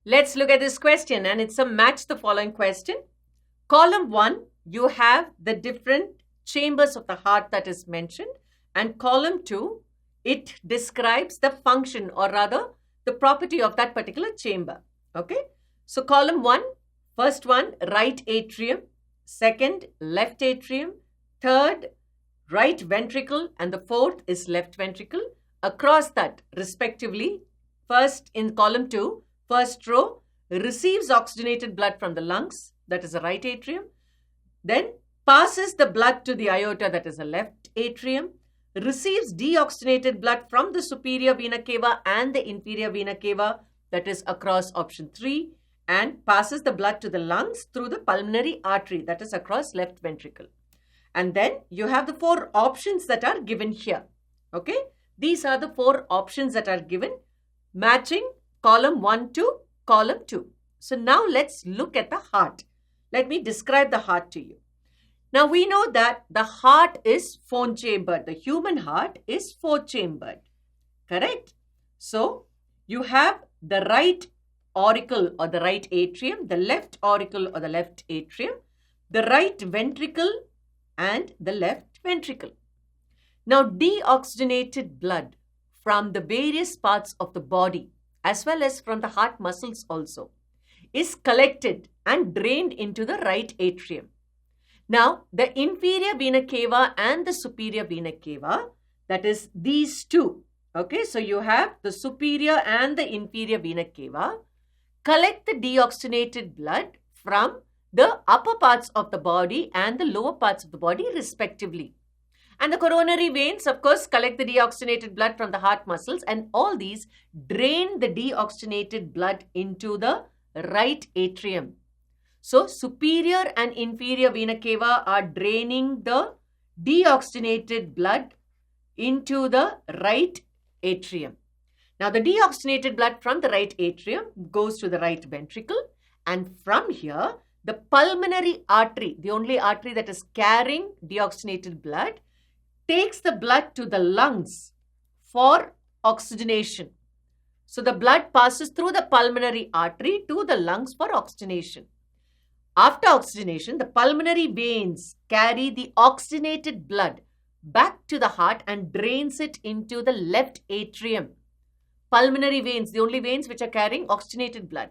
Let's look at this question, and it's a match the following question. Column 1, you have the different chambers of the heart that is mentioned, and column 2, it describes the function, or rather the property of that particular chamber. Okay, so column 1, first one, right atrium, second, left atrium, third, right ventricle, and the fourth is left ventricle. Across that, respectively, first in column 2, first row receives oxygenated blood from the lungs, that is the right atrium, then passes the blood to the aorta, that is the left atrium, receives deoxygenated blood from the superior vena cava and the inferior vena cava, that is across option 3, and passes the blood to the lungs through the pulmonary artery, that is across left ventricle. And then you have the 4 options that are given here. Okay, these are the 4 options that are given, matching column 1 to column 2. So now let's look at the heart. Let me describe the heart to you. Now we know that the heart is 4-chambered. The human heart is 4-chambered. Correct? So you have the right auricle or the right atrium, the left auricle or the left atrium, the right ventricle and the left ventricle. Now deoxygenated blood from the various parts of the body as well as from the heart muscles also is collected and drained into the right atrium. Now, the inferior vena cava and the superior vena cava, that is these two. Okay, so you have the superior and the inferior vena cava, collect the deoxygenated blood from the upper parts of the body and the lower parts of the body respectively. And the coronary veins, of course, collect the deoxygenated blood from the heart muscles, and all these drain the deoxygenated blood into the right atrium. So, superior and inferior vena cava are draining the deoxygenated blood into the right atrium. Now, the deoxygenated blood from the right atrium goes to the right ventricle, and from here, the pulmonary artery, the only artery that is carrying deoxygenated blood, takes the blood to the lungs for oxygenation. So the blood passes through the pulmonary artery to the lungs for oxygenation. After oxygenation, the pulmonary veins carry the oxygenated blood back to the heart and drains it into the left atrium. Pulmonary veins, the only veins which are carrying oxygenated blood.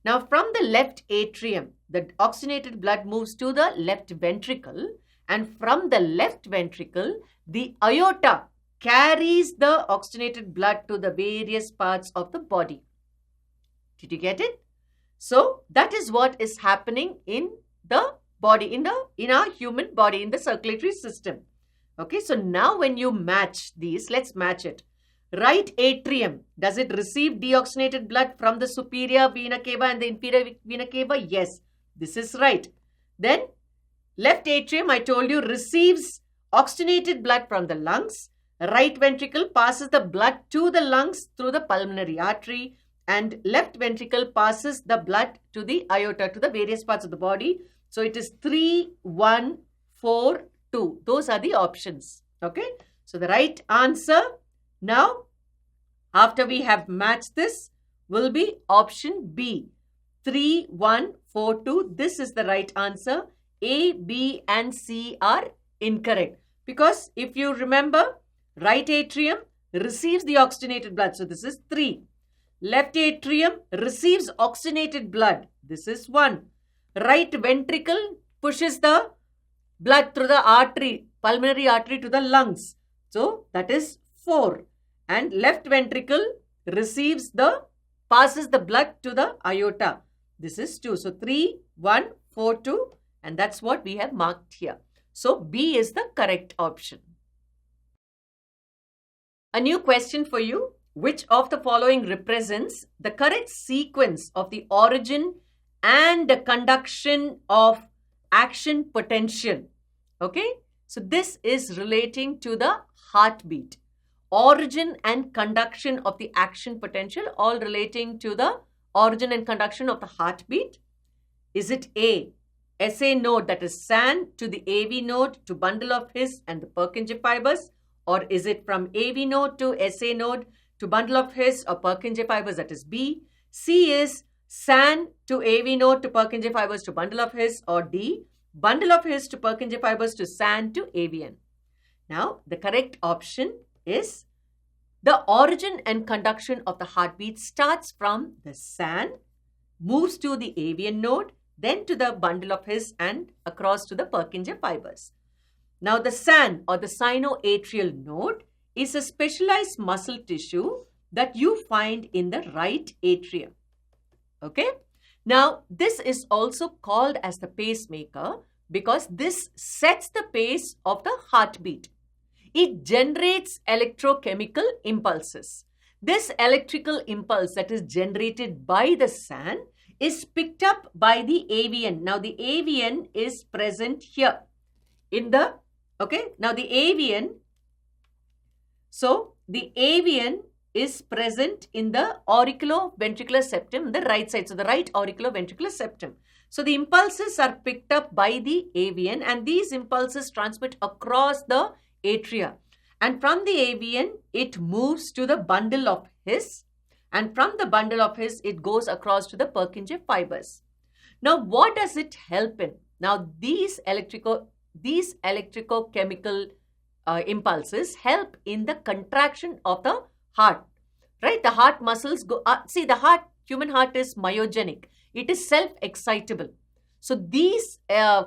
Now from the left atrium, the oxygenated blood moves to the left ventricle, and from the left ventricle, the aorta carries the oxygenated blood to the various parts of the body. Did you get it? So that is what is happening in the body, in our human body, in the circulatory system. Okay, so now when you match these, let's match it. Right atrium, does it receive deoxygenated blood from the superior vena cava and the inferior vena cava? Yes, this is right. Then left atrium, I told you, receives oxygenated blood from the lungs. Right ventricle passes the blood to the lungs through the pulmonary artery, and left ventricle passes the blood to the aorta, to the various parts of the body. So it is 3, 1, 4, 2. Those are the options. Okay. So the right answer now, after we have matched this, will be option B. 3, 1, 4, 2. This is the right answer. A, B and C are incorrect. Because if you remember, right atrium receives the oxygenated blood. So this is 3. Left atrium receives oxygenated blood. This is 1. Right ventricle pushes the blood through the artery, pulmonary artery, to the lungs. So that is 4. And left ventricle passes the blood to the aorta. This is 2. So 3, 1, 4, 2. And that's what we have marked here. So B is the correct option. A new question for you. Which of the following represents the correct sequence of the origin and the conduction of action potential? Okay. So this is relating to the heartbeat. Origin and conduction of the action potential, all relating to the origin and conduction of the heartbeat. Is it A, SA node, that is SAN, to the AV node to bundle of His and the Purkinje fibers? Or is it from AV node to SA node to bundle of His or Purkinje fibers, that is B? C is SAN to AV node to Purkinje fibers to bundle of His, or D, bundle of His to Purkinje fibers to SAN to AVN? Now, the correct option is the origin and conduction of the heartbeat starts from the SAN, moves to the AVN node, then to the bundle of His and across to the Purkinje fibers. Now, the SAN or the sinoatrial node is a specialized muscle tissue that you find in the right atrium. Okay? Now, this is also called as the pacemaker because this sets the pace of the heartbeat. It generates electrochemical impulses. This electrical impulse that is generated by the SAN is picked up by the AVN. Now, the AVN is present here in the, okay, now the AVN, so the AVN is present in the auriculoventricular septum, the right side, so the right auriculoventricular septum. So the impulses are picked up by the AVN and these impulses transmit across the atria. And from the AVN, it moves to the bundle of His. And from the bundle of His, it goes across to the Purkinje fibers. Now, what does it help in? Now, these electrochemical impulses help in the contraction of the heart, right? The heart muscles go, see, the heart, human heart is myogenic. It is self-excitable. So, these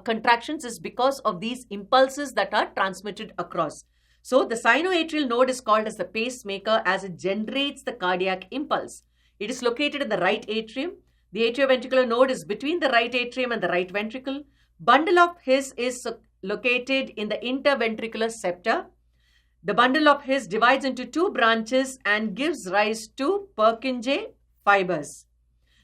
contractions is because of these impulses that are transmitted across. So, the sinoatrial node is called as the pacemaker as it generates the cardiac impulse. It is located in the right atrium. The atrioventricular node is between the right atrium and the right ventricle. Bundle of His is located in the interventricular septa. The bundle of His divides into two branches and gives rise to Purkinje fibers.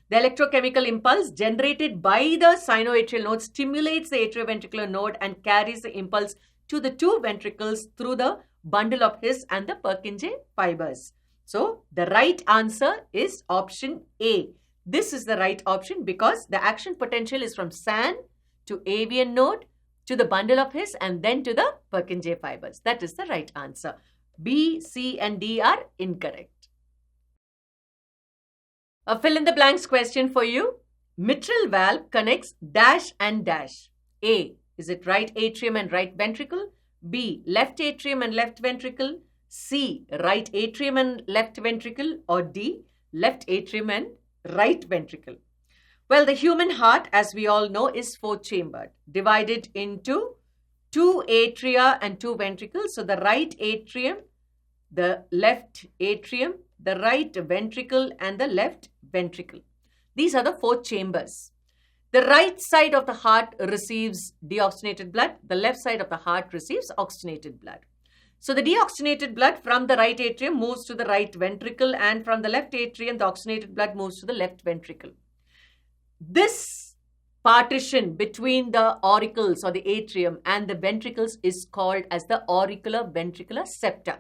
The electrochemical impulse generated by the sinoatrial node stimulates the atrioventricular node and carries the impulse to the two ventricles through the bundle of His and the Purkinje fibers. So, the right answer is option A. This is the right option because the action potential is from SAN to AVN node to the bundle of His and then to the Purkinje fibers. That is the right answer. B, C and D are incorrect. A fill in the blanks question for you. Mitral valve connects dash and dash. A, is it right atrium and right ventricle? B, left atrium and left ventricle? C, right atrium and left ventricle? Or D, left atrium and right ventricle? Well, the human heart, as we all know, is four-chambered, divided into two atria and two ventricles. So, the right atrium, the left atrium, the right ventricle and the left ventricle. These are the four chambers. The right side of the heart receives deoxygenated blood. The left side of the heart receives oxygenated blood. So the deoxygenated blood from the right atrium moves to the right ventricle and from the left atrium, the oxygenated blood moves to the left ventricle. This partition between the auricles or the atrium and the ventricles is called as the auriculoventricular septa.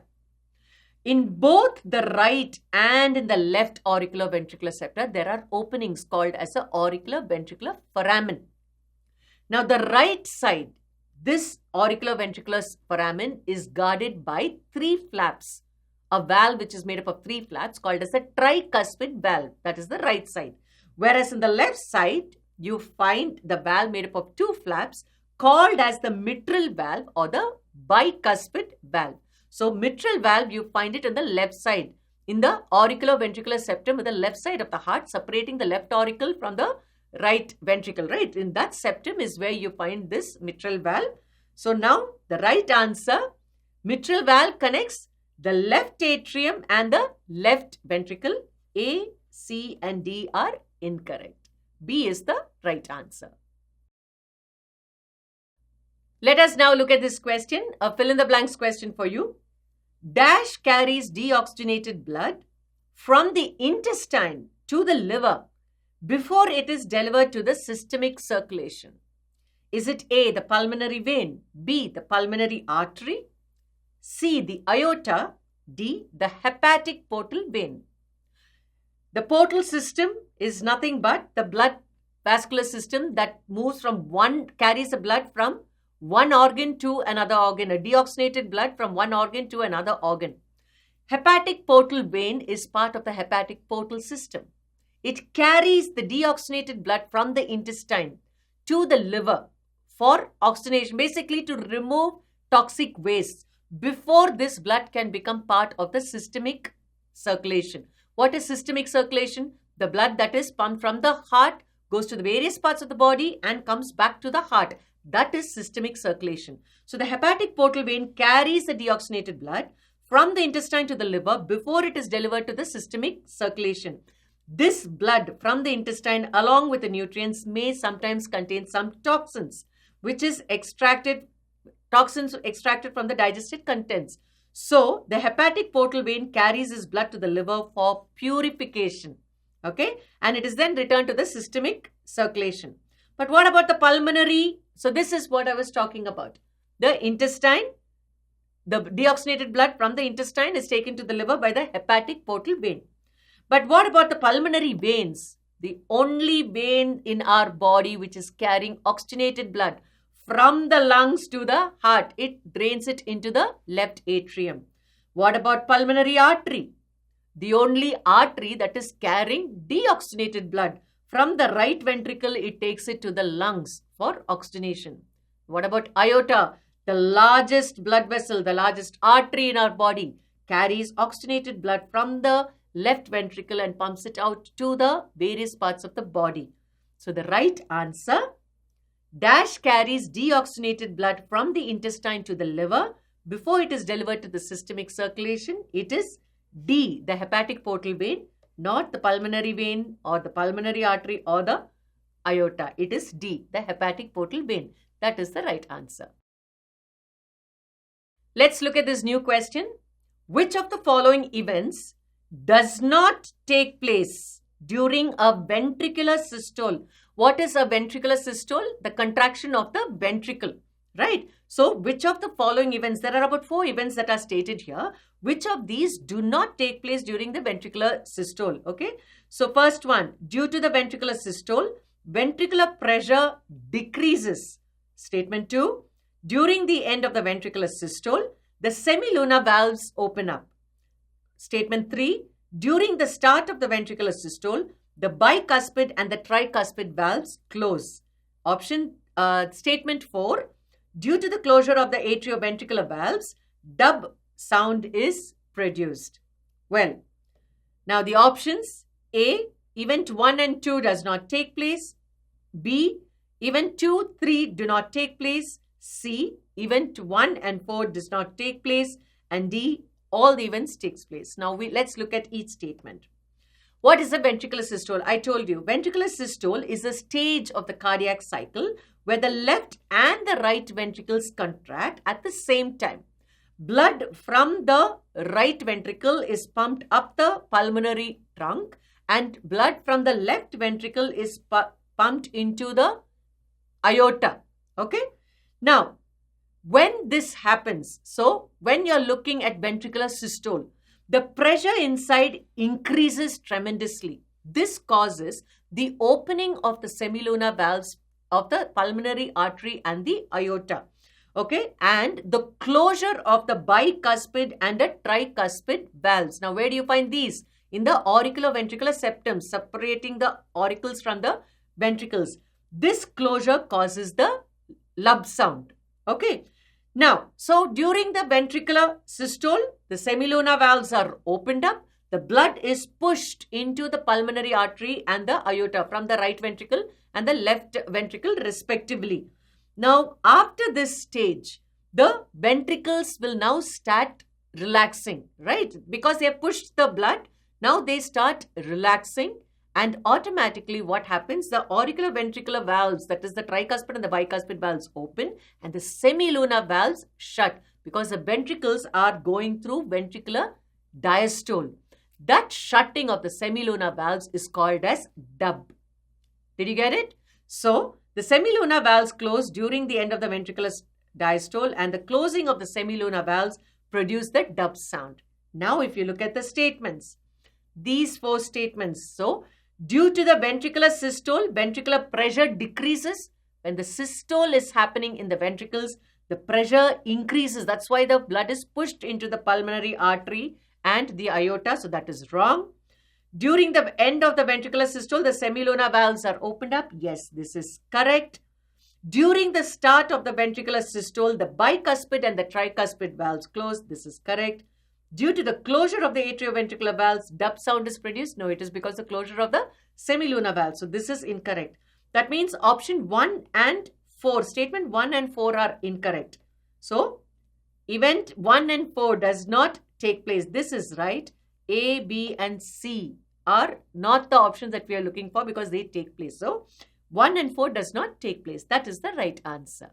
In both the right and in the left auriculoventricular septa, there are openings called as the auriculoventricular foramen. Now, the right side, this auriculoventricular foramen is guarded by three flaps. A valve which is made up of three flaps called as the tricuspid valve. That is the right side. Whereas in the left side, you find the valve made up of two flaps called as the mitral valve or the bicuspid valve. So, mitral valve, you find it on the left side, in the auriculoventricular septum, with the left side of the heart, separating the left auricle from the right ventricle, right? In that septum is where you find this mitral valve. So, now the right answer, mitral valve connects the left atrium and the left ventricle. A, C and D are incorrect. B is the right answer. Let us now look at this question, a fill in the blanks question for you. Dash carries deoxygenated blood from the intestine to the liver before it is delivered to the systemic circulation. Is it A, the pulmonary vein, B, the pulmonary artery, C, the aorta, D, the hepatic portal vein? The portal system is nothing but the blood vascular system that moves from carries the blood from one organ to another organ, a deoxygenated blood from one organ to another organ. Hepatic portal vein is part of the hepatic portal system. it carries the deoxygenated blood from the intestine to the liver for oxygenation, basically to remove toxic waste before this blood can become part of the systemic circulation. What is systemic circulation? The blood that is pumped from the heart goes to the various parts of the body and comes back to the heart. That is systemic circulation. So the hepatic portal vein carries the deoxygenated blood from the intestine to the liver before it is delivered to the systemic circulation. This blood from the intestine along with the nutrients may sometimes contain some toxins, which is toxins extracted from the digested contents. So the hepatic portal vein carries this blood to the liver for purification. Okay, and it is then returned to the systemic circulation. But what about the pulmonary? So this is what I was talking about. The intestine, the deoxygenated blood from the intestine is taken to the liver by the hepatic portal vein. But what about the pulmonary veins? The only vein in our body which is carrying oxygenated blood from the lungs to the heart. It drains it into the left atrium. What about pulmonary artery? The only artery that is carrying deoxygenated blood from the right ventricle, it takes it to the lungs for oxygenation. What about aorta? The largest blood vessel, the largest artery in our body, carries oxygenated blood from the left ventricle and pumps it out to the various parts of the body. So the right answer, dash carries deoxygenated blood from the intestine to the liver before it is delivered to the systemic circulation. It is D, the hepatic portal vein, not the pulmonary vein or the pulmonary artery or the aorta. It is D, the hepatic portal vein. That is the right answer. Let's look at this new question. Which of the following events does not take place during a ventricular systole? What is a ventricular systole? The contraction of the ventricle, right? So which of the following events, there are about 4 events that are stated here. Which of these do not take place during the ventricular systole? Okay. So first one, due to the ventricular systole, ventricular pressure decreases. Statement 2, during the end of the ventricular systole, the semilunar valves open up. Statement 3, during the start of the ventricular systole, the bicuspid and the tricuspid valves close. Statement 4, due to the closure of the atrioventricular valves, dub sound is produced. Well, now the options: A, event 1 and 2 does not take place. B, event 2, 3 do not take place. C, event 1 and 4 does not take place. And D, all the events takes place. Now let's look at each statement. What is a ventricular systole? I told you, ventricular systole is a stage of the cardiac cycle where the left and the right ventricles contract at the same time. Blood from the right ventricle is pumped up the pulmonary trunk and blood from the left ventricle is pumped into the aorta. Okay. Now, when this happens, so when you're looking at ventricular systole, the pressure inside increases tremendously. This causes the opening of the semilunar valves of the pulmonary artery and the aorta. Okay, and the closure of the bicuspid and the tricuspid valves. Now, where do you find these? In the auriculoventricular septum, separating the auricles from the ventricles. This closure causes the lub sound. Okay. Now, so during the ventricular systole, the semilunar valves are opened up. The blood is pushed into the pulmonary artery and the aorta from the right ventricle and the left ventricle respectively. Now, after this stage, the ventricles will now start relaxing, right? Because they have pushed the blood, now they start relaxing. And automatically what happens? The auriculoventricular valves, that is the tricuspid and the bicuspid valves open and the semilunar valves shut because the ventricles are going through ventricular diastole. That shutting of the semilunar valves is called as dub. Did you get it? So, the semilunar valves close during the end of the ventricular diastole and the closing of the semilunar valves produce the dub sound. Now, if you look at the statements, these 4 statements. So, due to the ventricular systole, ventricular pressure decreases. When the systole is happening in the ventricles, the pressure increases. That's why the blood is pushed into the pulmonary artery and the aorta. So that is wrong. During the end of the ventricular systole, the semilunar valves are opened up. Yes, this is correct. During the start of the ventricular systole, the bicuspid and the tricuspid valves close. This is correct. Due to the closure of the atrioventricular valves, dub sound is produced. No, it is because of the closure of the semilunar valve. So this is incorrect. That means option 1 and 4, statement 1 and 4 are incorrect. So event 1 and 4 does not take place. This is right. A, B and C are not the options that we are looking for because they take place. So 1 and 4 does not take place. That is the right answer.